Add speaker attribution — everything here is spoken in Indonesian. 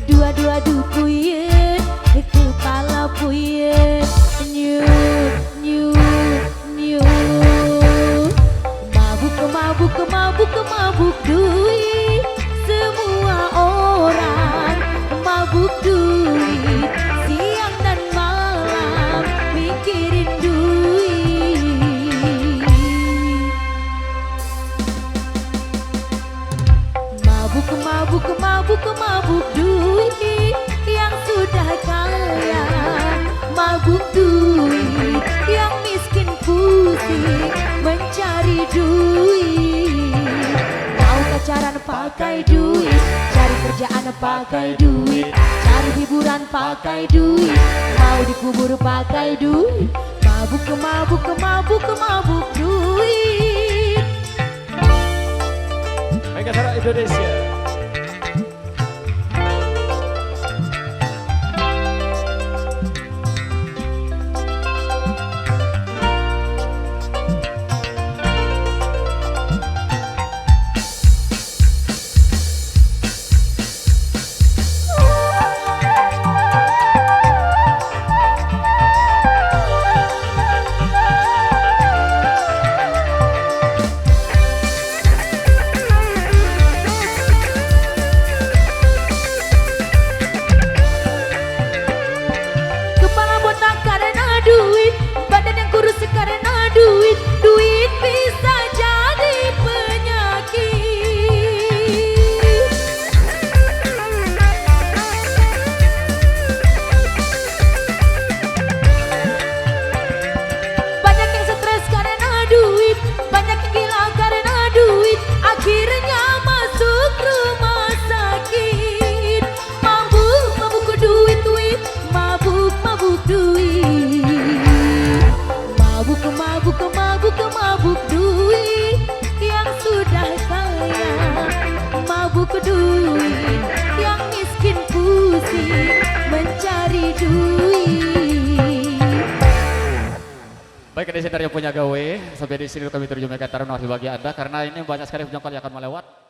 Speaker 1: dua-dua du puyet, kepala puyet, nyut nyut nyut. Mabuk mabuk mabuk duit, semua orang mabuk duit, siang dan malam mikirin duit. Mabuk duit, yang sudah kaya mabuk duit, yang miskin pusing mencari duit. Mau pacaran pakai duit, cari kerjaan pakai duit, cari hiburan pakai duit, mau dikubur pakai duit. Mabuk duit.
Speaker 2: Mega Suara Indonesia.
Speaker 1: Duit bisa jadi penyakit. Banyak yang stres karena duit, banyak yang gila karena duit, akhirnya masuk rumah sakit. Mabuk duit, mabuk duit. Mabuk duit, yang sudah kaya mabuk duit, yang miskin pusing mencari duit.
Speaker 2: Baik, di sini yang punya gawe, sampai di sini kami terjemahkan taruh bagi Anda karena ini banyak sekali penyokong yang akan melewat.